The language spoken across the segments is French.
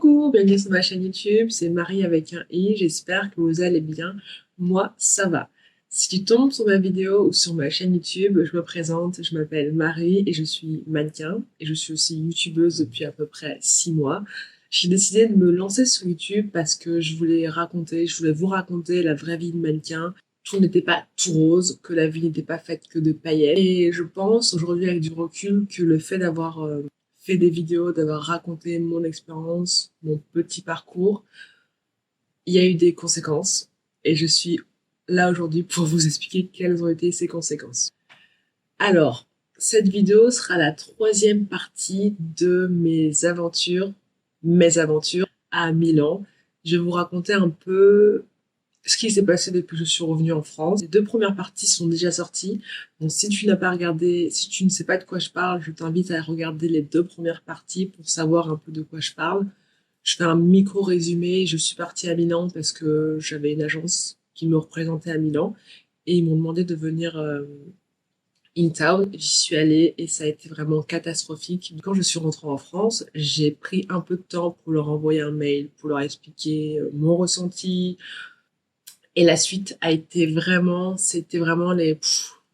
Coucou, bienvenue sur ma chaîne YouTube, c'est Marie avec un I, j'espère que vous allez bien. Moi, ça va. Si tu tombes sur ma vidéo ou sur ma chaîne YouTube, je me présente, je m'appelle Marie et je suis mannequin et je suis aussi youtubeuse depuis à peu près 6 mois. J'ai décidé de me lancer sur YouTube parce que je voulais vous raconter la vraie vie de mannequin. Tout n'était pas tout rose, que la vie n'était pas faite que de paillettes. Et je pense aujourd'hui avec du recul que le fait d'avoir fait des vidéos, d'avoir raconté mon expérience, mon petit parcours, il y a eu des conséquences et je suis là aujourd'hui pour vous expliquer quelles ont été ces conséquences. Alors, cette vidéo sera la troisième partie de mes aventures à Milan. Je vais vous raconter un peu ce qui s'est passé depuis que je suis revenue en France. Les deux premières parties sont déjà sorties. Donc si tu n'as pas regardé, si tu ne sais pas de quoi je parle, je t'invite à regarder les deux premières parties pour savoir un peu de quoi je parle. Je fais un micro-résumé. Je suis partie à Milan parce que j'avais une agence qui me représentait à Milan et ils m'ont demandé de venir in town. J'y suis allée et ça a été vraiment catastrophique. Quand je suis rentrée en France, j'ai pris un peu de temps pour leur envoyer un mail, pour leur expliquer mon ressenti, et la suite a été c'était vraiment les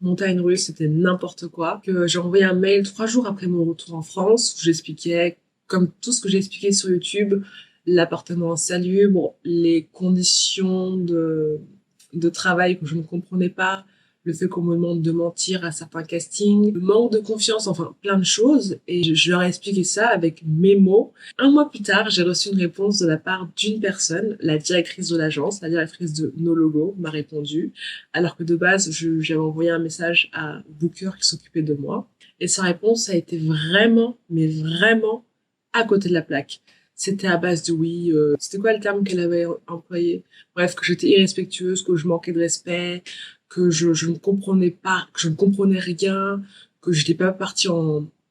montagnes russes, c'était n'importe quoi. Que j'ai envoyé un mail 3 jours après mon retour en France où j'expliquais, comme tout ce que j'ai expliqué sur YouTube, l'appartement insalubre, les conditions de travail que je ne comprenais pas, le fait qu'on me demande de mentir à certains castings, le manque de confiance, enfin plein de choses. Et je leur ai expliqué ça avec mes mots. Un mois plus tard, j'ai reçu une réponse de la part d'une personne, la directrice de l'agence, la directrice de No Logo m'a répondu, alors que de base, j'avais envoyé un message à Booker qui s'occupait de moi. Et sa réponse a été vraiment, mais vraiment à côté de la plaque. C'était à base de oui, c'était quoi le terme qu'elle avait employé? Bref, que j'étais irrespectueuse, que je manquais de respect, que je ne comprenais pas, que je ne comprenais rien, que je n'étais pas partie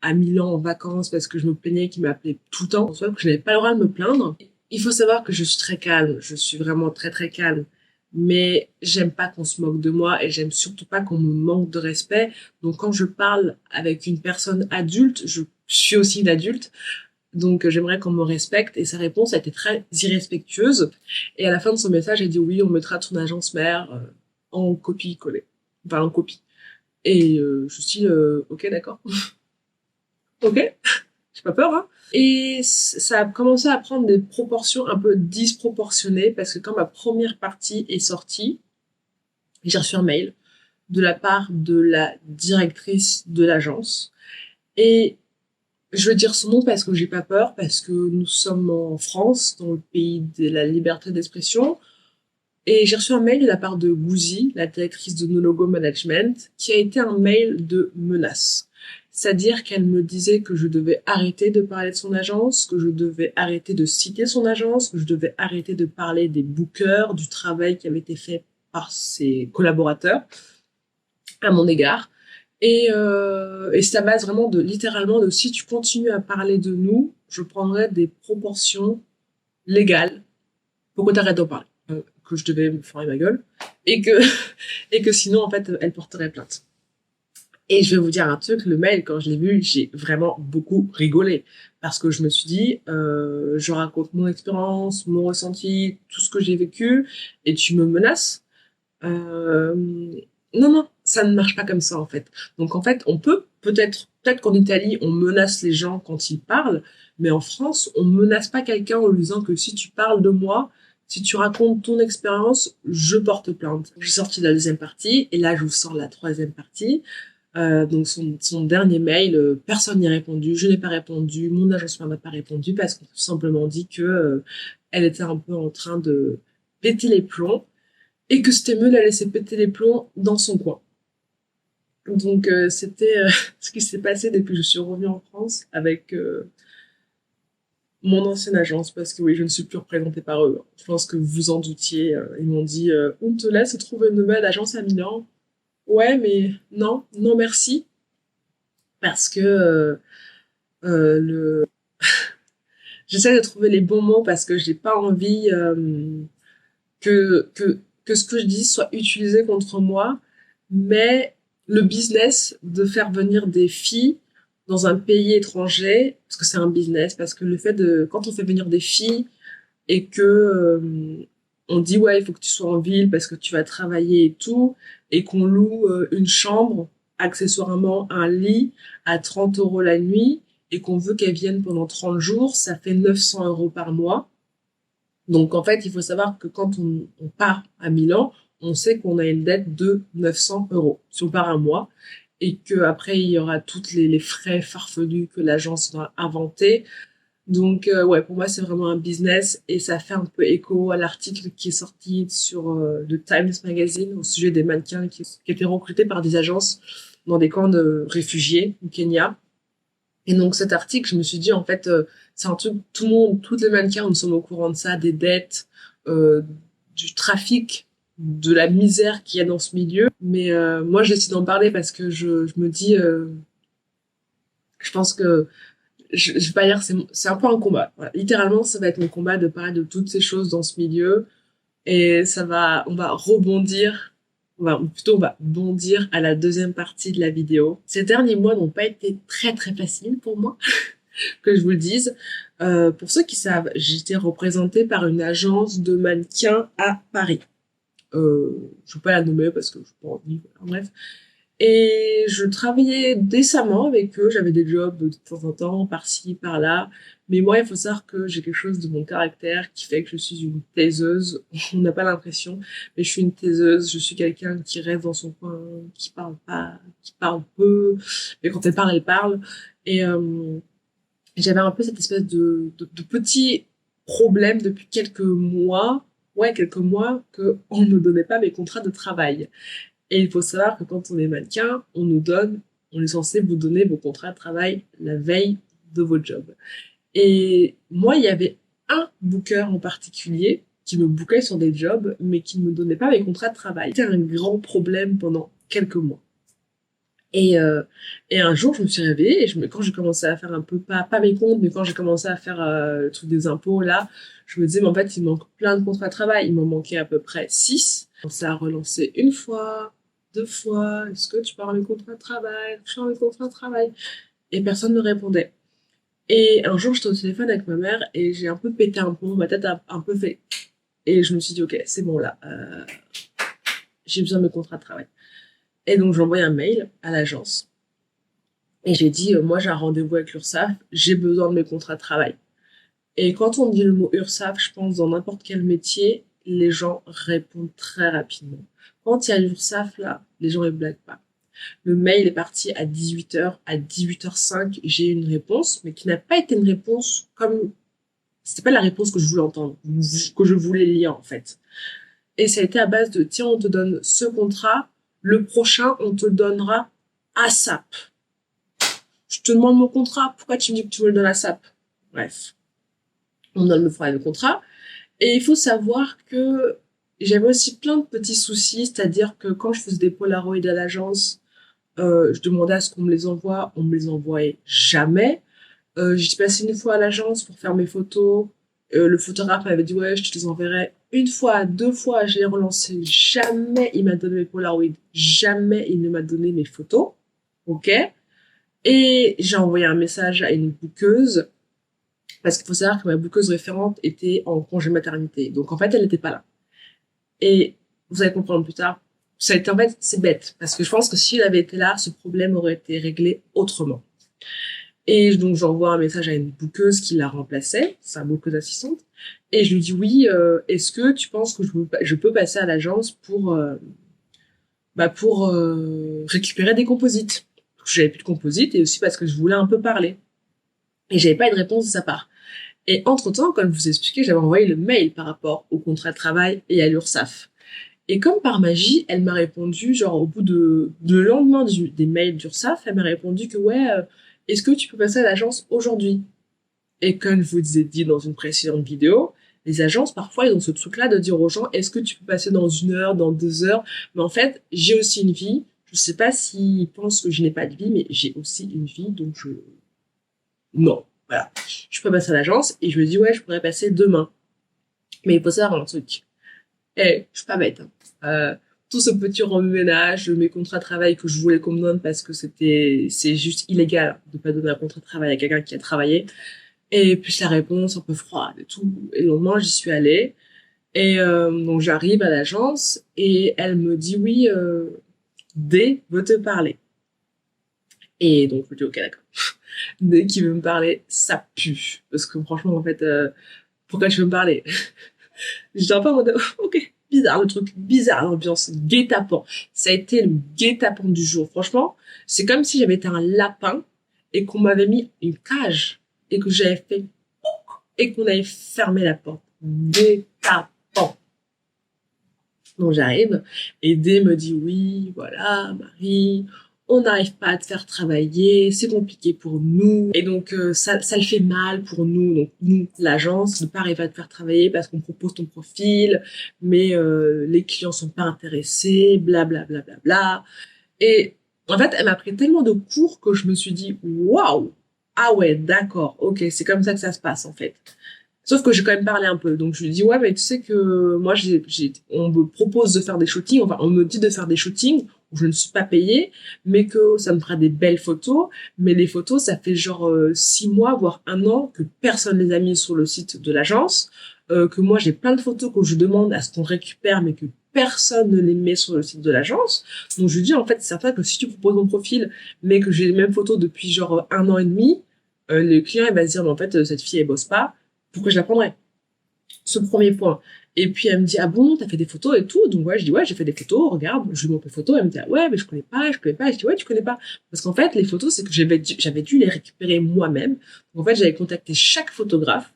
à Milan en vacances parce que je me plaignais qu'il m'appelait tout le temps, en soi, que je n'avais pas le droit de me plaindre. Il faut savoir que je suis très calme, je suis vraiment très très calme, mais j'aime pas qu'on se moque de moi et j'aime surtout pas qu'on me manque de respect. Donc quand je parle avec une personne adulte, je suis aussi une adulte, donc j'aimerais qu'on me respecte et sa réponse a été très irrespectueuse. Et à la fin de son message, elle dit oui, on mettra ton agence mère en copie-collée, enfin en copie. Et je suis ok, d'accord, ok, j'ai pas peur, hein. Et ça a commencé à prendre des proportions un peu disproportionnées parce que quand ma première partie est sortie, j'ai reçu un mail de la part de la directrice de l'agence. Et je veux dire son nom parce que j'ai pas peur, parce que nous sommes en France, dans le pays de la liberté d'expression. Et j'ai reçu un mail de la part de Gouzi, la directrice de No Logo Management, qui a été un mail de menace. C'est-à-dire qu'elle me disait que je devais arrêter de parler de son agence, que je devais arrêter de citer son agence, que je devais arrêter de parler des bookers, du travail qui avait été fait par ses collaborateurs à mon égard. Et c'est à base vraiment de, littéralement, de si tu continues à parler de nous, je prendrai des proportions légales pour que tu arrêtes d'en parler. Que je devais me fermer ma gueule. Et que, et que sinon, en fait, elle porterait plainte. Et je vais vous dire un truc, le mail, quand je l'ai vu, j'ai vraiment beaucoup rigolé. Parce que je me suis dit, je raconte mon expérience, mon ressenti, tout ce que j'ai vécu, et tu me menaces. Euh, non, non, ça ne marche pas comme ça en fait. Donc en fait, on peut peut-être qu'en Italie, on menace les gens quand ils parlent, mais en France, on menace pas quelqu'un en lui disant que si tu parles de moi, si tu racontes ton expérience, je porte plainte. J'ai sorti la deuxième partie et là, je vous sors la troisième partie. Donc son dernier mail, personne n'y a répondu, je n'ai pas répondu, mon agence m'a pas répondu parce qu'on a tout simplement dit que elle était un peu en train de péter les plombs et que c'était mieux de la laisser péter les plombs dans son coin. Donc c'était ce qui s'est passé depuis que je suis revenue en France avec mon ancienne agence, parce que oui, je ne suis plus représentée par eux. Je pense que vous en doutiez. Ils m'ont dit on te laisse trouver une nouvelle agence à Milan. Ouais, mais non, non merci, parce que le j'essaie de trouver les bons mots parce que j'ai pas envie que ce que je dis soit utilisé contre moi, mais le business de faire venir des filles dans un pays étranger, parce que c'est un business, parce que le fait de, quand on fait venir des filles et que on dit ouais, il faut que tu sois en ville parce que tu vas travailler et tout, et qu'on loue une chambre, accessoirement un lit à 30 euros la nuit, et qu'on veut qu'elle vienne pendant 30 jours, ça fait 900 euros par mois. Donc en fait, il faut savoir que quand on part à Milan, on sait qu'on a une dette de 900 euros si on part un mois et que après il y aura toutes les frais farfelus que l'agence va inventer. Donc ouais, pour moi c'est vraiment un business et ça fait un peu écho à l'article qui est sorti sur le Times Magazine au sujet des mannequins qui étaient recrutés par des agences dans des camps de réfugiés au Kenya. Et donc cet article, je me suis dit en fait, c'est un truc, tout le monde, toutes les mannequins, nous sommes au courant de ça, des dettes, euh, du trafic, de la misère qu'il y a dans ce milieu. Mais moi, je décide d'en parler parce que je me dis, je pense que je vais pas dire, c'est un peu un combat. Voilà. Littéralement, ça va être mon combat de parler de toutes ces choses dans ce milieu et on va rebondir. On va bondir à la deuxième partie de la vidéo. Ces derniers mois n'ont pas été très très faciles pour moi. Que je vous le dise. Pour ceux qui savent, j'étais représentée par une agence de mannequins à Paris. Je ne vais pas la nommer parce que je n'ai pas envie, voilà, bref. Et je travaillais décemment avec eux, j'avais des jobs de temps en temps, par-ci, par-là. Mais moi, il faut savoir que j'ai quelque chose de mon caractère qui fait que je suis une taiseuse. On n'a pas l'impression, mais je suis une taiseuse. Je suis quelqu'un qui reste dans son coin, qui parle pas, qui parle peu. Mais quand elle parle. Et j'avais un peu cette espèce de petit problème depuis quelques mois, que on ne donnait pas mes contrats de travail. Et il faut savoir que quand on est mannequin, on est censé vous donner vos contrats de travail la veille de votre job. Et moi, il y avait un booker en particulier qui me bookait sur des jobs, mais qui ne me donnait pas mes contrats de travail. C'était un grand problème pendant quelques mois. Et, euh, et un jour, je me suis réveillée et quand j'ai commencé à faire un peu, pas mes comptes, mais quand j'ai commencé à faire le truc des impôts, là, je me disais, mais en fait, il me manque plein de contrats de travail. Il m'en manquait à peu près 6. On s'est relancé une fois, deux fois. Est-ce que tu parles mes contrats de travail? Je parle mes contrats de travail. Et personne ne répondait. Et un jour, j'étais au téléphone avec ma mère et j'ai un peu pété un plomb. Ma tête a un peu fait. Et je me suis dit, ok, c'est bon là. J'ai besoin de mes contrats de travail. Et donc, j'ai envoyé un mail à l'agence. Et j'ai dit, moi, j'ai un rendez-vous avec l'URSSAF, j'ai besoin de mes contrats de travail. Et quand on dit le mot URSSAF, je pense dans n'importe quel métier, les gens répondent très rapidement. Quand il y a l'URSSAF, là, les gens ne blaguent pas. Le mail est parti à 18h. À 18h05, j'ai eu une réponse, mais qui n'a pas été une réponse comme... C'était pas la réponse que je voulais entendre, que je voulais lire, en fait. Et ça a été à base de, tiens, on te donne ce contrat, le prochain, on te le donnera ASAP. Je te demande mon contrat, pourquoi tu me dis que tu me le donnes ASAP? Bref, on donne le contrat. Et il faut savoir que j'avais aussi plein de petits soucis, c'est-à-dire que quand je faisais des Polaroids à l'agence, je demandais à ce qu'on me les envoie, on me les envoyait jamais. J'étais passée une fois à l'agence pour faire mes photos. Le photographe m'avait dit ouais, je te les enverrai une fois, deux fois. J'ai relancé, jamais il m'a donné mes Polaroids, jamais il ne m'a donné mes photos. Ok. Et j'ai envoyé un message à une bookeuse parce qu'il faut savoir que ma bookeuse référente était en congé maternité. Donc en fait, elle n'était pas là. Et vous allez comprendre plus tard. Ça a été, en fait, c'est bête parce que je pense que si elle avait été là, ce problème aurait été réglé autrement. Et donc j'envoie un message à une bookeuse qui la remplaçait, sa bookeuse assistante, et je lui dis oui, est-ce que tu penses que je peux passer à l'agence pour récupérer des composites? J'avais plus de composites et aussi parce que je voulais un peu parler. Et j'avais pas eu de réponse de sa part. Et entre-temps, comme je vous ai expliqué, j'avais envoyé le mail par rapport au contrat de travail et à l'URSSAF. Et comme par magie, elle m'a répondu, genre au bout de le lendemain des mails d'URSSAF, elle m'a répondu que ouais, est-ce que tu peux passer à l'agence aujourd'hui? Et comme je vous ai dit dans une précédente vidéo, les agences, parfois, ils ont ce truc-là de dire aux gens, est-ce que tu peux passer dans 1 heure, dans 2 heures? Mais en fait, j'ai aussi une vie. Je sais pas s'ils pensent que je n'ai pas de vie, mais j'ai aussi une vie, donc non. Voilà. Je peux passer à l'agence et je me dis, ouais, je pourrais passer demain. Mais il faut savoir un truc. Je suis pas bête. Hein. tout ce petit remue-ménage, mes contrats de travail que je voulais qu'on me donne parce que c'est juste illégal de pas donner un contrat de travail à quelqu'un qui a travaillé. Et puis la réponse un peu froide et tout. Et le lendemain, j'y suis allée. Et donc j'arrive à l'agence et elle me dit oui, D veut te parler. Et donc je dis ok d'accord. D qui veut me parler, ça pue. Parce que franchement en fait, pourquoi tu veux me parler? J'étais un peu en mode ok, bizarre le truc, bizarre l'ambiance, guet-apens. Ça a été le guet-apens du jour. Franchement, c'est comme si j'avais été un lapin et qu'on m'avait mis une cage et que j'avais fait et qu'on avait fermé la porte. Guet-apens. Donc j'arrive et D me dit oui, voilà, Marie, on n'arrive pas à te faire travailler, c'est compliqué pour nous. Et donc ça le fait mal pour nous, donc nous, l'agence, de pas arriver à te faire travailler parce qu'on propose ton profil, mais les clients sont pas intéressés, bla bla bla bla bla. Et en fait, elle m'a pris tellement de cours que je me suis dit waouh, ah ouais, d'accord, ok, c'est comme ça que ça se passe en fait. Sauf que j'ai quand même parlé un peu. Donc je lui dis ouais mais tu sais que moi on me propose de faire des shootings, enfin on me dit de faire des shootings où je ne suis pas payée, mais que ça me fera des belles photos. Mais les photos ça fait genre 6 mois voire un an que personne les a mis sur le site de l'agence, que moi j'ai plein de photos que je demande à ce qu'on récupère mais que personne ne les met sur le site de l'agence. Donc je lui dis en fait c'est certain que si tu proposes mon profil mais que j'ai les mêmes photos depuis genre un an et demi, le client il va se dire mais en fait cette fille elle bosse pas, pourquoi je la prendrais? Ce premier point. Et puis elle me dit ah bon t'as fait des photos et tout, donc ouais je dis ouais j'ai fait des photos, regarde, je lui montre les photos, elle me dit ah ouais mais je connais pas, je dis ouais tu connais pas, parce qu'en fait les photos c'est que j'avais dû les récupérer moi-même. Donc, en fait j'avais contacté chaque photographe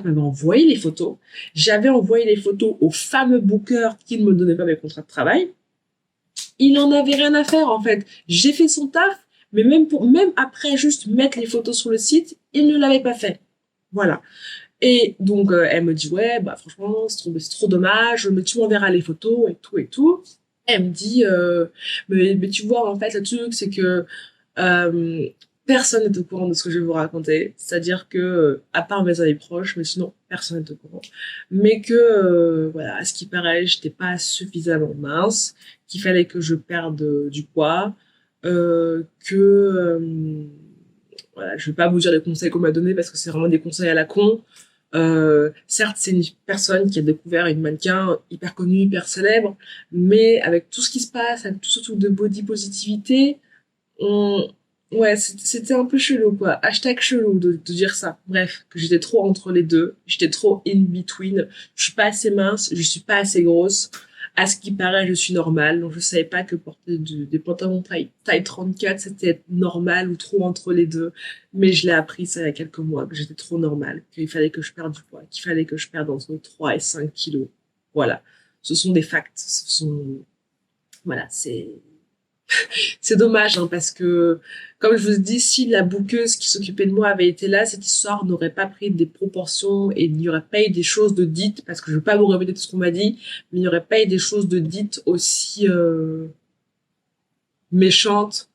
m'avait envoyé les photos, j'avais envoyé les photos au fameux booker qui ne me donnait pas mes contrats de travail, il en avait rien à faire en fait, j'ai fait son taf, mais même après juste mettre les photos sur le site il ne l'avait pas fait. Voilà. Et donc, elle me dit, ouais, bah, franchement, c'est trop dommage, mais tu m'enverras les photos et tout et tout. Elle me dit, mais tu vois, en fait, le truc, c'est que euh, personne n'est au courant de ce que je vais vous raconter. C'est-à-dire que, à part mes amis proches, mais sinon, personne n'est au courant. Mais que, voilà, à ce qui paraît, j'étais pas suffisamment mince, qu'il fallait que je perde du poids, que... voilà, je vais pas vous dire les conseils qu'on m'a donnés parce que c'est vraiment des conseils à la con. Certes, c'est une personne qui a découvert une mannequin hyper connue, hyper célèbre, mais avec tout ce qui se passe, avec tout ce truc de body positivité, on... ouais, c'était un peu chelou, quoi. Hashtag chelou de dire ça. Bref, que j'étais trop entre les deux. J'étais trop in between. Je suis pas assez mince, je suis pas assez grosse. À ce qui paraît, je suis normale. Donc, je savais pas que porter des pantalons taille 34, c'était normal ou trop entre les deux. Mais je l'ai appris, ça, il y a quelques mois, que j'étais trop normale, qu'il fallait que je perde du poids, qu'il fallait que je perde entre 3 et 5 kilos. Voilà. Ce sont des facts. Voilà, c'est dommage, hein, parce que, comme je vous dis, si la bouqueuse qui s'occupait de moi avait été là, cette histoire n'aurait pas pris des proportions et il n'y aurait pas eu des choses de dites, parce que je ne veux pas vous répéter tout ce qu'on m'a dit, mais il n'y aurait pas eu des choses de dites aussi méchantes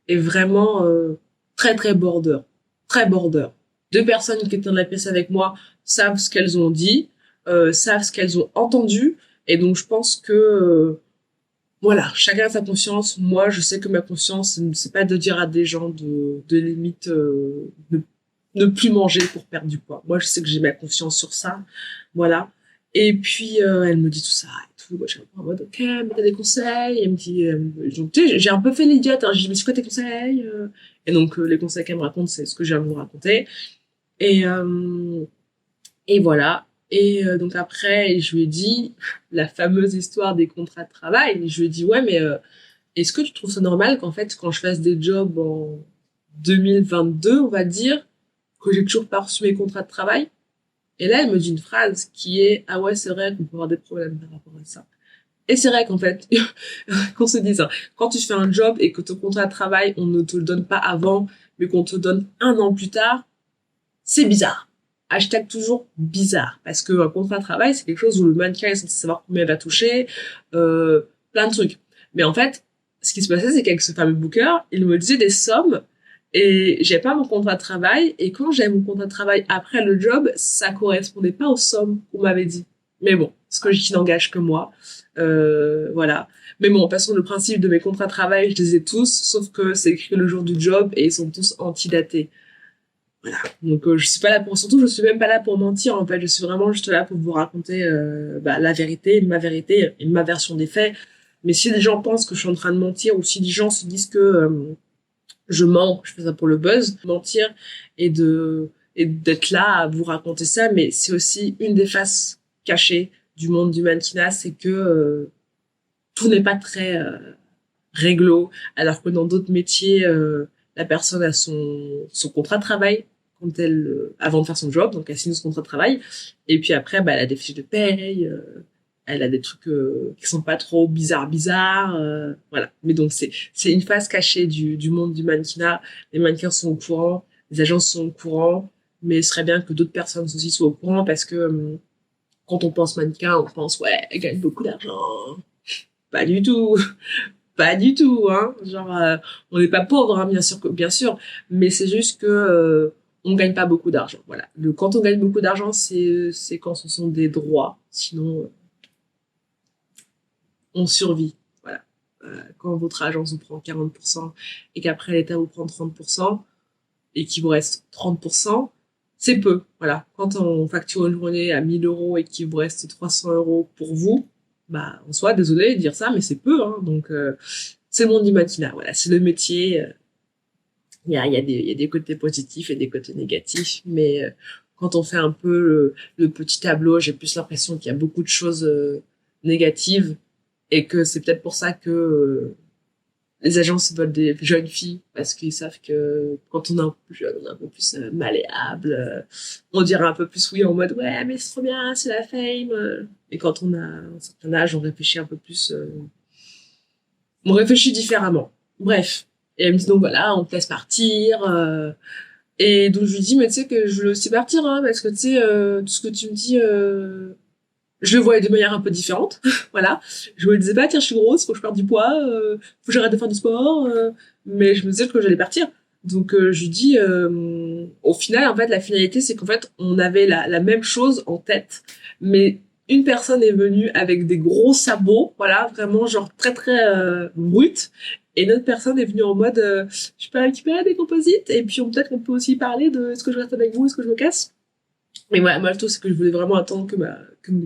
et vraiment très très border. Très border. Deux personnes qui étaient dans la pièce avec moi savent ce qu'elles ont dit, savent ce qu'elles ont entendu, et donc je pense que... voilà, chacun a sa conscience. Moi, je sais que ma conscience, c'est pas de dire à des gens de limite ne plus manger pour perdre du poids. Moi, je sais que j'ai ma conscience sur ça. Voilà. Et puis, elle me dit tout ça et tout. Moi, je suis un peu en mode, ok, mais t'as des conseils? Elle me dit, donc, tu sais, j'ai un peu fait l'idiote. Hein. J'ai dit, mais c'est quoi tes conseils? Et donc, les conseils qu'elle me raconte, c'est ce que je viens de vous raconter. Et, euh, et voilà. Et donc après, je lui ai dit la fameuse histoire des contrats de travail. Je lui ai dit, ouais, mais est-ce que tu trouves ça normal qu'en fait, quand je fasse des jobs en 2022, on va dire, que j'ai toujours pas reçu mes contrats de travail? Et là, elle me dit une phrase qui est, ah ouais, c'est vrai qu'on peut avoir des problèmes par rapport à ça. Et c'est vrai qu'en fait, qu'on se dise, hein, quand tu fais un job et que ton contrat de travail, on ne te le donne pas avant, mais qu'on te donne un an plus tard, c'est bizarre. Hashtag toujours bizarre. Parce que un contrat de travail, c'est quelque chose où le mannequin est censé savoir combien il va toucher, plein de trucs. Mais en fait, ce qui se passait, c'est qu'avec ce fameux booker, il me disait des sommes et j'ai pas mon contrat de travail. Et quand j'avais mon contrat de travail après le job, ça correspondait pas aux sommes qu'on m'avait dit. Mais bon, qui n'engage que moi. Voilà. Mais bon, de toute façon, le principe de mes contrats de travail, je les ai tous, sauf que c'est écrit le jour du job et ils sont tous antidatés. Voilà. Donc je suis pas là pour, surtout je suis même pas là pour mentir en fait, je suis vraiment juste là pour vous raconter la vérité et ma version des faits. Mais si les gens pensent que je suis en train de mentir ou si les gens se disent que je mens, je fais ça pour le buzz, mentir et d'être là à vous raconter ça, mais c'est aussi une des faces cachées du monde du mannequinat, c'est que tout n'est pas très réglo, alors que dans d'autres métiers, la personne a son contrat de travail quand elle, avant de faire son job, donc elle signe son contrat de travail, et puis après, bah, elle a des fiches de paye, elle a des trucs qui sont pas trop bizarres, voilà. Mais donc c'est une face cachée du monde du mannequinat. Les mannequins sont au courant, les agences sont au courant, mais ce serait bien que d'autres personnes aussi soient au courant parce que quand on pense mannequin, on pense ouais, elle gagne beaucoup d'argent. Pas du tout. Pas du tout, hein. Genre, on n'est pas pauvre, hein, bien sûr, mais c'est juste que on gagne pas beaucoup d'argent. Voilà. Quand on gagne beaucoup d'argent, c'est quand ce sont des droits. Sinon, on survit. Voilà. Quand votre agence vous prend 40% et qu'après l'État vous prend 30% et qu'il vous reste 30%, c'est peu. Voilà. Quand on facture une journée à 1000 euros et qu'il vous reste 300 euros pour vous, bah, en soi, désolé de dire ça, mais c'est peu, hein. Donc, c'est le monde du mannequinat. Voilà. C'est le métier. Il y a des côtés positifs et des côtés négatifs, mais quand on fait un peu le petit tableau, j'ai plus l'impression qu'il y a beaucoup de choses négatives et que c'est peut-être pour ça que les agences veulent des jeunes filles parce qu'ils savent que quand on est un peu plus jeune, on est un peu plus malléable, on dirait un peu plus oui en mode ouais mais c'est trop bien, c'est la fame. Et quand on a un certain âge, on réfléchit un peu plus, on réfléchit différemment. Bref. Et elle me dit donc voilà, on te laisse partir. Et donc je lui dis mais tu sais que je veux aussi partir hein, parce que tu sais tout ce que tu me dis je le voyais de manière un peu différente. Voilà. Je me disais pas tiens je suis grosse, faut que je perde du poids, faut que j'arrête de faire du sport, mais je me disais que j'allais partir. Donc je lui dis au final en fait la finalité c'est qu'en fait on avait la même chose en tête, mais une personne est venue avec des gros sabots, voilà, vraiment genre très très brut, et une autre personne est venue en mode je peux récupérer des composites et puis peut-être qu'on peut aussi parler de est-ce que je reste avec vous, est-ce que je me casse. Mais voilà, moi le tout c'est que je voulais vraiment attendre que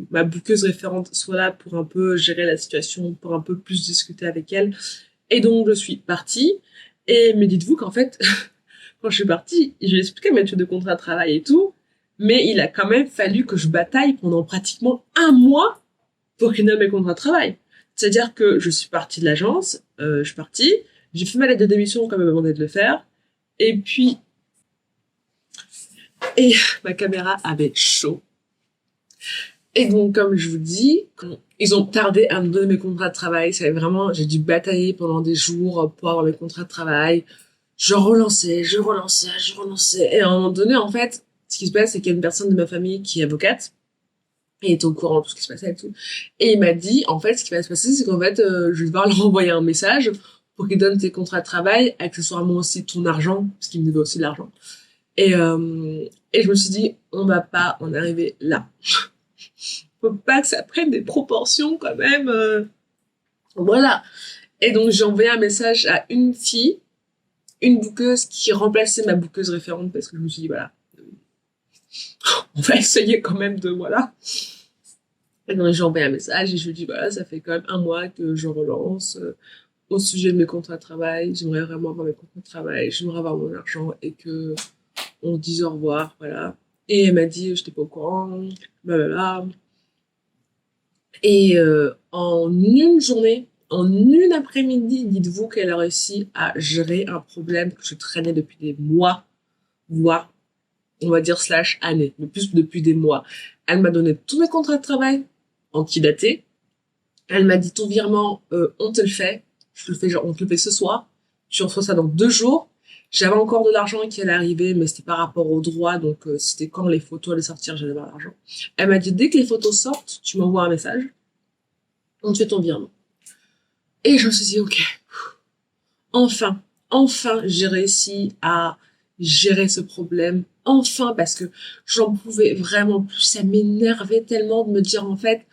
ma bouqueuse référente soit là pour un peu gérer la situation, pour un peu plus discuter avec elle. Et donc je suis partie. Et mais dites-vous qu'en fait, quand je suis partie, je lui ai expliqué mes méthode de contrat de travail et tout, mais il a quand même fallu que je bataille pendant pratiquement un mois pour qu'il nomme mes contrats de travail. C'est-à-dire que je suis partie de l'agence, je suis partie, j'ai fait ma lettre de démission comme elle m'a demandé de le faire, et puis ma caméra avait chaud. Et donc, comme je vous dis, ils ont tardé à me donner mes contrats de travail. C'est vraiment, j'ai dû batailler pendant des jours pour avoir mes contrats de travail. Je relançais. Et à un moment donné, en fait, ce qui se passe, c'est qu'il y a une personne de ma famille qui est avocate et est au courant de tout ce qui se passait et tout. Et il m'a dit, en fait, ce qui va se passer, c'est qu'en fait, je vais devoir leur envoyer un message pour qu'ils donnent tes contrats de travail, accessoirement aussi ton argent, parce qu'il me devait aussi de l'argent. Et je me suis dit, on va pas en arriver là. Faut pas que ça prenne des proportions quand même. Voilà. Et donc j'ai envoyé un message à une fille, une bouqueuse qui remplaçait ma bouqueuse référente parce que je me suis dit voilà, on va essayer quand même de voilà. Et donc j'ai envoyé un message et je lui dis voilà, ça fait quand même un mois que je relance au sujet de mes contrats de travail. J'aimerais vraiment avoir mes contrats de travail, j'aimerais avoir mon argent et que on se dise au revoir, voilà. Et elle m'a dit je n'étais pas au courant, blablabla. Et en une journée, en une après-midi, dites-vous qu'elle a réussi à gérer un problème que je traînais depuis des mois, voire, on va dire, slash années, mais plus depuis des mois. Elle m'a donné tous mes contrats de travail, antidatés. Elle m'a dit, ton virement, on te le fait. Je te le fais, genre, on te le fait ce soir. Tu reçois ça dans 2 jours. J'avais encore de l'argent qui allait arriver, mais c'était par rapport aux droits, donc c'était quand les photos allaient sortir, j'allais avoir l'argent. Elle m'a dit, dès que les photos sortent, tu m'envoies un message, on te fait ton virement. Et je me suis dit, ok, enfin, j'ai réussi à gérer ce problème. Enfin, parce que j'en pouvais vraiment plus. Ça m'énervait tellement de me dire, en fait,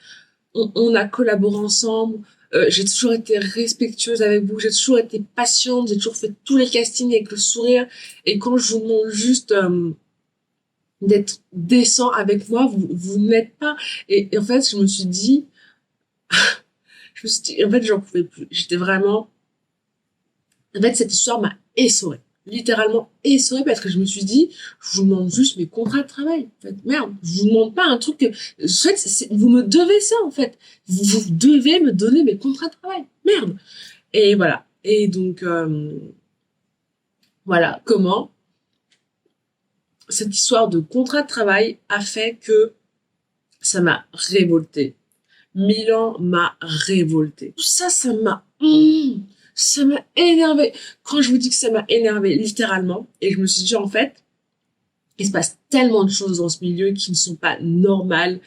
on a collaboré ensemble. J'ai toujours été respectueuse avec vous, j'ai toujours été patiente, j'ai toujours fait tous les castings avec le sourire. Et quand je vous demande juste d'être décent avec moi, vous n'êtes pas. Et en fait, en fait, j'en pouvais plus. J'étais vraiment, en fait, cette histoire m'a essorée. Littéralement essorée parce que je me suis dit, je vous demande juste mes contrats de travail. En fait, merde, je vous demande pas un truc que, en fait, vous me devez ça, en fait. Vous devez me donner mes contrats de travail. Merde. Et voilà. Et donc, voilà comment cette histoire de contrat de travail a fait que ça m'a révoltée. Milan m'a révolté. Tout ça, ça m'a énervé. Quand je vous dis que ça m'a énervé, littéralement, et je me suis dit, en fait, il se passe tellement de choses dans ce milieu qui ne sont pas normales.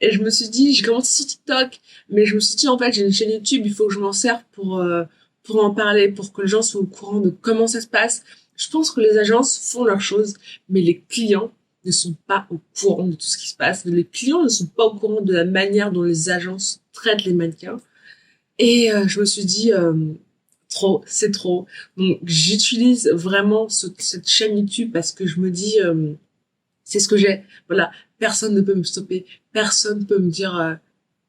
Et je me suis dit, j'ai commencé sur TikTok, mais je me suis dit, en fait, j'ai une chaîne YouTube, il faut que je m'en serve pour en parler, pour que les gens soient au courant de comment ça se passe. Je pense que les agences font leurs choses, mais les clients ne sont pas au courant de tout ce qui se passe. Les clients ne sont pas au courant de la manière dont les agences traitent les mannequins. Et je me suis dit, trop, c'est trop. Donc j'utilise vraiment cette chaîne YouTube parce que je me dis, c'est ce que j'ai. Voilà, personne ne peut me stopper, personne ne peut me dire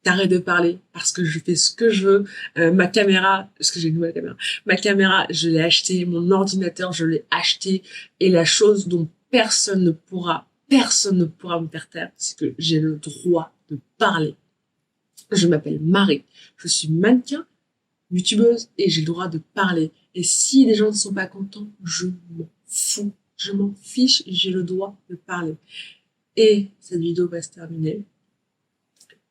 t'arrêtes de parler parce que je fais ce que je veux. Ma caméra, parce que j'ai une nouvelle caméra, ma caméra, je l'ai achetée, mon ordinateur, je l'ai acheté, et la chose dont personne ne pourra me faire taire, c'est que j'ai le droit de parler. Je m'appelle Marie, je suis mannequin, youtubeuse, et j'ai le droit de parler. Et si les gens ne sont pas contents, je m'en fous. Je m'en fiche, j'ai le droit de parler. Et cette vidéo va se terminer.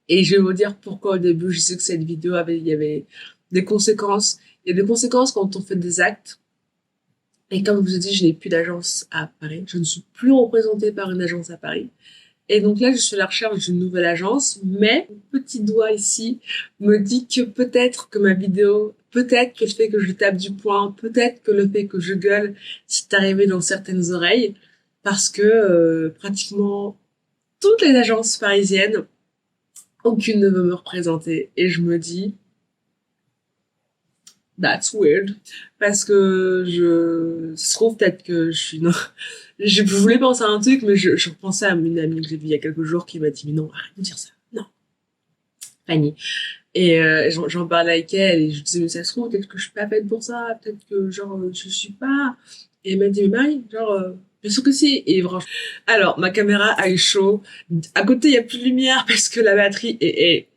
Et je vais vous dire pourquoi au début, je sais que cette vidéo il y avait des conséquences. Il y a des conséquences quand on fait des actes. Et comme je vous ai dit, je n'ai plus d'agence à Paris. Je ne suis plus représentée par une agence à Paris. Et donc là, je suis à la recherche d'une nouvelle agence, mais mon petit doigt ici me dit que peut-être que ma vidéo, peut-être que le fait que je tape du poing, peut-être que le fait que je gueule, c'est arrivé dans certaines oreilles, parce que pratiquement toutes les agences parisiennes, aucune ne veut me représenter. Et je me dis, that's weird, parce que ça se trouve peut-être que je suis... Non. Je voulais penser à un truc, mais je repensais à une amie que j'ai vue il y a quelques jours qui m'a dit, mais non, arrête de dire ça. Non. Fanny. Et j'en parlais avec elle et je disais, mais ça se trouve, peut-être que je suis pas faite pour ça, peut-être que, genre, je suis pas... Et elle m'a dit, mais Marie, genre, bien sûr que si. Et franchement... Alors, ma caméra a eu chaud. À côté, il y a plus de lumière parce que la batterie est...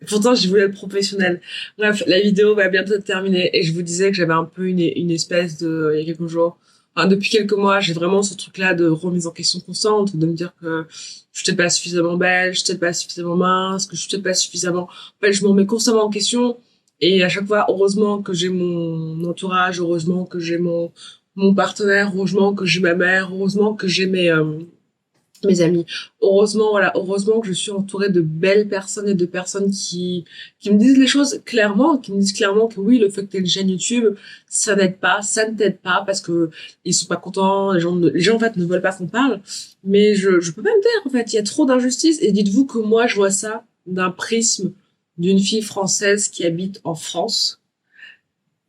Pourtant, je voulais être professionnelle. Bref, la vidéo va bientôt être terminée et je vous disais que j'avais un peu une espèce de... Il y a quelques jours... Enfin, depuis quelques mois, j'ai vraiment ce truc-là de remise en question constante, de me dire que je suis peut-être pas suffisamment belle, je suis peut-être pas suffisamment mince, que je suis peut-être pas suffisamment... En fait, je me remets constamment en question. Et à chaque fois, heureusement que j'ai mon entourage, heureusement que j'ai mon partenaire, heureusement que j'ai ma mère, heureusement que j'ai mes amis. Heureusement, voilà, heureusement que je suis entourée de belles personnes et de personnes qui me disent les choses clairement, qui me disent clairement que oui, le fait que tu aies une chaîne YouTube, ça n'aide pas, ça ne t'aide pas parce que ils sont pas contents, les gens en fait ne veulent pas qu'on parle. Mais je peux pas me taire, en fait, il y a trop d'injustice et dites-vous que moi je vois ça d'un prisme d'une fille française qui habite en France.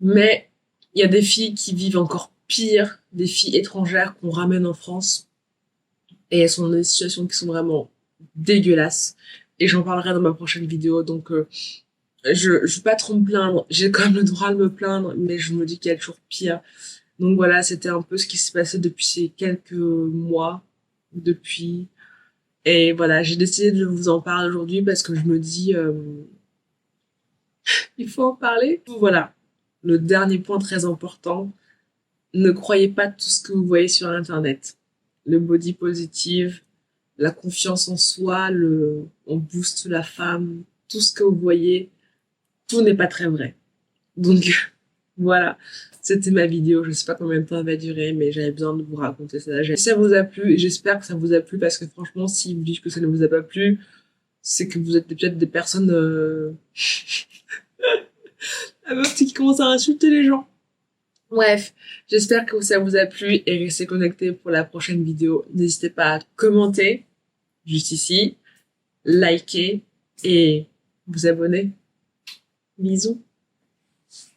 Mais il y a des filles qui vivent encore pire, des filles étrangères qu'on ramène en France et elles sont dans des situations qui sont vraiment dégueulasses. Et j'en parlerai dans ma prochaine vidéo. Donc, je vais pas trop me plaindre. J'ai quand même le droit de me plaindre, mais je me dis qu'il y a toujours pire. Donc voilà, c'était un peu ce qui s'est passé depuis ces quelques mois. Depuis. Et voilà, j'ai décidé de vous en parler aujourd'hui parce que je me dis, il faut en parler. Voilà. Le dernier point très important. Ne croyez pas tout ce que vous voyez sur Internet. Le body positive, la confiance en soi, on booste la femme, tout ce que vous voyez, tout n'est pas très vrai. Donc, voilà. C'était ma vidéo. Je sais pas combien de temps elle va durer, mais j'avais besoin de vous raconter ça. Si ça vous a plu, et j'espère que ça vous a plu parce que franchement, si vous dites que ça ne vous a pas plu, c'est que vous êtes peut-être des personnes, la meuf qui commence à insulter les gens. Bref, j'espère que ça vous a plu et restez connectés pour la prochaine vidéo. N'hésitez pas à commenter, juste ici, liker, et vous abonner. Bisous.